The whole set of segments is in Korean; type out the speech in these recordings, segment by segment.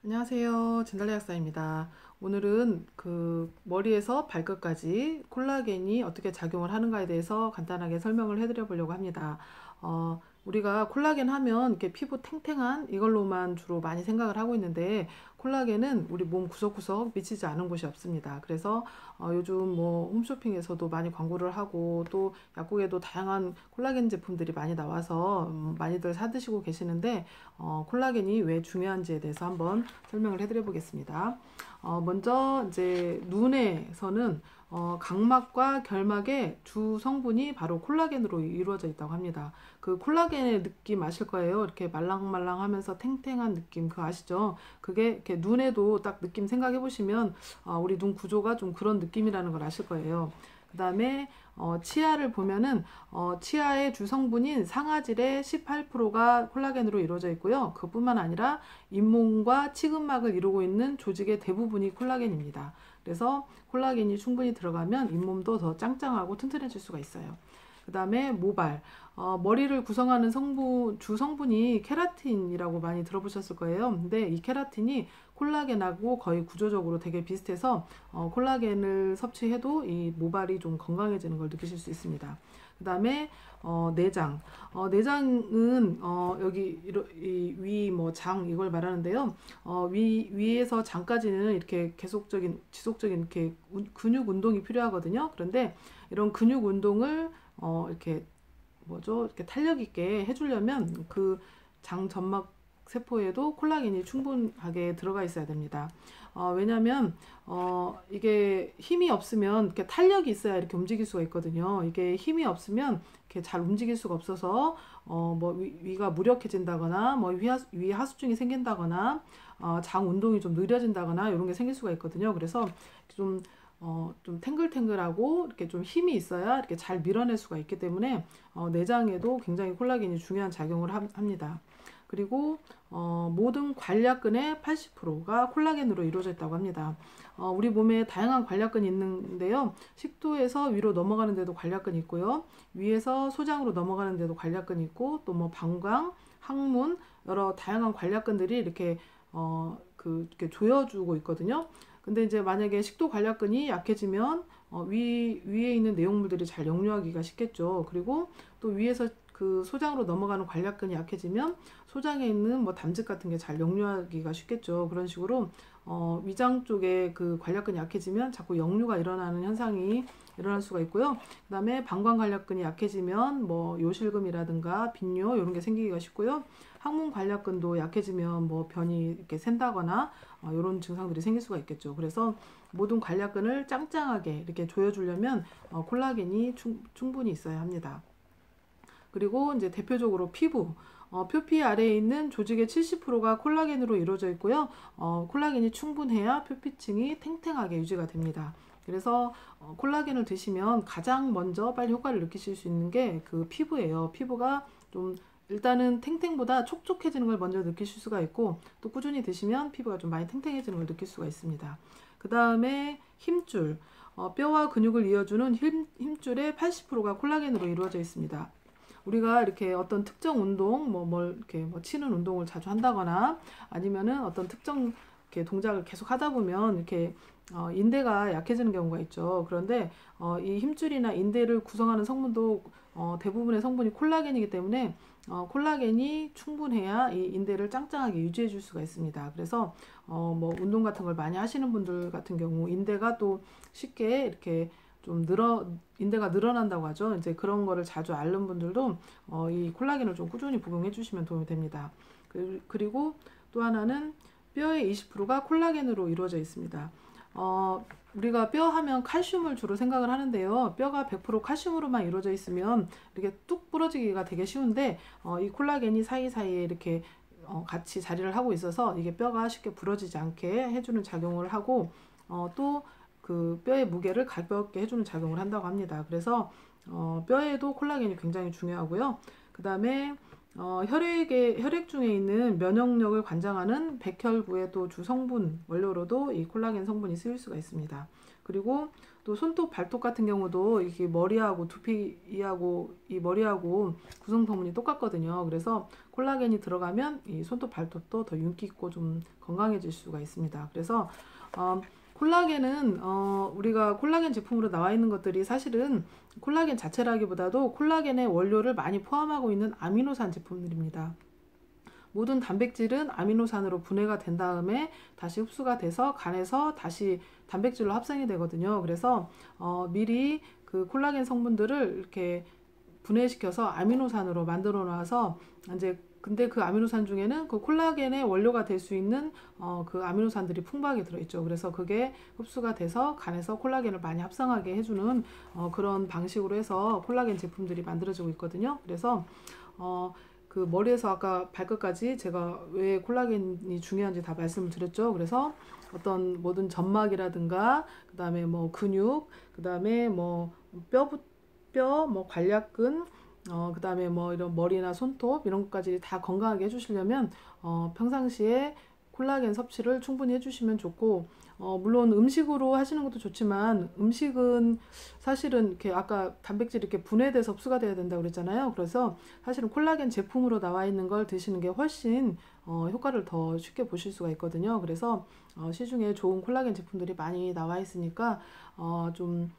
안녕하세요. 진달래 약사입니다. 오늘은 그 머리에서 발끝까지 콜라겐이 어떻게 작용을 하는가에 대해서 간단하게 설명을 해드려 보려고 합니다. 우리가 콜라겐 하면 이렇게 피부 탱탱한 이걸로만 주로 많이 생각을 하고 있는데 콜라겐은 우리 몸 구석구석 미치지 않은 곳이 없습니다. 그래서 요즘 뭐 홈쇼핑에서도 많이 광고를 하고 또 약국에도 다양한 콜라겐 제품들이 많이 나와서 많이들 사드시고 계시는데 콜라겐이 왜 중요한지에 대해서 한번 설명을 해드려 보겠습니다. 먼저 이제 눈에서는 각막과 결막의 주 성분이 바로 콜라겐으로 이루어져 있다고 합니다. 그 콜라겐의 느낌 아실 거예요. 이렇게 말랑말랑하면서 탱탱한 느낌 그거 아시죠? 그게 이렇게 눈에도 딱 느낌 생각해 보시면 우리 눈 구조가 좀 그런 느낌이라는 걸 아실 거예요. 그 다음에 치아를 보면은 치아의 주성분인 상아질의 18%가 콜라겐으로 이루어져 있고요. 그뿐만 아니라 잇몸과 치근막을 이루고 있는 조직의 대부분이 콜라겐입니다. 그래서 콜라겐이 충분히 들어가면 잇몸도 더 짱짱하고 튼튼해질 수가 있어요. 그 다음에 모발, 머리를 구성하는 주 성분이 케라틴이라고 많이 들어보셨을 거예요. 근데 이 케라틴이 콜라겐하고 거의 구조적으로 되게 비슷해서 콜라겐을 섭취해도 이 모발이 좀 건강해지는 걸 느끼실 수 있습니다. 그 다음에 내장. 내장은 여기 위 뭐 장 이걸 말하는데요. 위에서 장까지는 이렇게 계속적인 지속적인 이렇게 근육 운동이 필요하거든요. 그런데 이런 근육 운동을 이렇게 뭐죠? 이렇게 탄력 있게 해주려면 그 장 점막 세포에도 콜라겐이 충분하게 들어가 있어야 됩니다. 왜냐면 이게 힘이 없으면 이렇게 탄력이 있어야 이렇게 움직일 수가 있거든요. 이게 힘이 없으면 이렇게 잘 움직일 수가 없어서 뭐 위가 무력해진다거나 뭐 위 하수증이 생긴다거나 장 운동이 좀 느려진다거나 이런 게 생길 수가 있거든요. 그래서 좀 좀 탱글탱글하고 이렇게 좀 힘이 있어야 이렇게 잘 밀어낼 수가 있기 때문에 내장에도 굉장히 콜라겐이 중요한 작용을 합니다. 그리고 모든 관략근의 80%가 콜라겐으로 이루어져 있다고 합니다. 우리 몸에 다양한 관략근이 있는데요. 식도에서 위로 넘어가는 데도 관략근이 있고요. 위에서 소장으로 넘어가는 데도 관략근이 있고 또 뭐 방광, 항문 여러 다양한 관략근들이 이렇게 이렇게 조여주고 있거든요. 근데 이제 만약에 식도 관략근이 약해지면 위에 있는 내용물들이 잘 역류하기가 쉽겠죠. 그리고 또 위에서 그 소장으로 넘어가는 관략근이 약해지면 소장에 있는 뭐 담즙 같은 게 잘 역류하기가 쉽겠죠. 그런 식으로 위장 쪽에 그 관략근이 약해지면 자꾸 역류가 일어나는 현상이 일어날 수가 있고요. 그다음에 방광 관략근이 약해지면 뭐 요실금이라든가 빈뇨 이런 게 생기기가 쉽고요. 항문 관략근도 약해지면 뭐 변이 이렇게 샌다거나 이런 증상들이 생길 수가 있겠죠. 그래서 모든 관략근을 짱짱하게 이렇게 조여주려면 콜라겐이 충분히 있어야 합니다. 그리고 이제 대표적으로 피부, 표피 아래에 있는 조직의 70%가 콜라겐으로 이루어져 있고요. 콜라겐이 충분해야 표피층이 탱탱하게 유지가 됩니다. 그래서 콜라겐을 드시면 가장 먼저 빨리 효과를 느끼실 수 있는 게 그 피부예요. 피부가 좀 일단은 탱탱보다 촉촉해지는 걸 먼저 느끼실 수가 있고 또 꾸준히 드시면 피부가 좀 많이 탱탱해지는 걸 느낄 수가 있습니다. 그 다음에 힘줄, 뼈와 근육을 이어주는 힘줄의 80%가 콜라겐으로 이루어져 있습니다. 우리가 이렇게 어떤 특정 운동, 뭘 이렇게 뭐 치는 운동을 자주 한다거나 아니면은 어떤 특정 이렇게 동작을 계속 하다 보면 이렇게 인대가 약해지는 경우가 있죠. 그런데 이 힘줄이나 인대를 구성하는 성분도 대부분의 성분이 콜라겐이기 때문에 콜라겐이 충분해야 이 인대를 짱짱하게 유지해 줄 수가 있습니다. 그래서 뭐 운동 같은 걸 많이 하시는 분들 같은 경우 인대가 또 쉽게 이렇게 좀 인대가 늘어난다고 하죠. 이제 그런 거를 자주 앓는 분들도 이 콜라겐을 좀 꾸준히 복용해 주시면 도움이 됩니다. 그리고 또 하나는 뼈의 20%가 콜라겐으로 이루어져 있습니다. 우리가 뼈 하면 칼슘을 주로 생각을 하는데요. 뼈가 100% 칼슘으로만 이루어져 있으면 이렇게 뚝 부러지기가 되게 쉬운데 이 콜라겐이 사이사이에 이렇게 같이 자리를 하고 있어서 이게 뼈가 쉽게 부러지지 않게 해주는 작용을 하고 또 그 뼈의 무게를 가볍게 해주는 작용을 한다고 합니다. 그래서 뼈에도 콜라겐이 굉장히 중요하고요. 그 다음에 혈액 중에 있는 면역력을 관장하는 백혈구의 또 주성분 원료로도 이 콜라겐 성분이 쓰일 수가 있습니다. 그리고 또 손톱, 발톱 같은 경우도 이게 머리하고 두피하고 이 머리하고 구성 성분이 똑같거든요. 그래서 콜라겐이 들어가면 이 손톱, 발톱도 더 윤기 있고 좀 건강해질 수가 있습니다. 그래서 콜라겐은 우리가 콜라겐 제품으로 나와 있는 것들이 사실은 콜라겐 자체라기보다도 콜라겐의 원료를 많이 포함하고 있는 아미노산 제품들입니다. 모든 단백질은 아미노산으로 분해가 된 다음에 다시 흡수가 돼서 간에서 다시 단백질로 합성이 되거든요. 그래서 미리 그 콜라겐 성분들을 이렇게 분해시켜서 아미노산으로 만들어 놔서 이제 근데 그 아미노산 중에는 그 콜라겐의 원료가 될 수 있는 그 아미노산들이 풍부하게 들어있죠. 그래서 그게 흡수가 돼서 간에서 콜라겐을 많이 합성하게 해주는 그런 방식으로 해서 콜라겐 제품들이 만들어지고 있거든요. 그래서 그 머리에서 아까 발끝까지 제가 왜 콜라겐이 중요한지 다 말씀을 드렸죠. 그래서 어떤 모든 점막이라든가 그 다음에 뭐 근육, 그 다음에 뭐 뼈, 뭐 관략근, 그 다음에 뭐 이런 머리나 손톱 이런 것까지 다 건강하게 해주시려면 평상시에 콜라겐 섭취를 충분히 해주시면 좋고 물론 음식으로 하시는 것도 좋지만 음식은 사실은 이렇게 아까 단백질이 이렇게 분해돼서 흡수가 돼야 된다고 그랬잖아요. 그래서 사실은 콜라겐 제품으로 나와 있는 걸 드시는 게 훨씬 효과를 더 쉽게 보실 수가 있거든요. 그래서 시중에 좋은 콜라겐 제품들이 많이 나와 있으니까 좀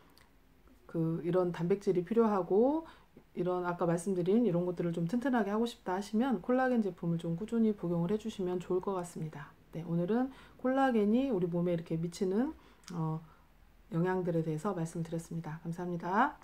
그 이런 단백질이 필요하고 이런 아까 말씀드린 이런 것들을 좀 튼튼하게 하고 싶다 하시면 콜라겐 제품을 좀 꾸준히 복용을 해주시면 좋을 것 같습니다. 네, 오늘은 콜라겐이 우리 몸에 이렇게 미치는 영향들에 대해서 말씀드렸습니다. 감사합니다.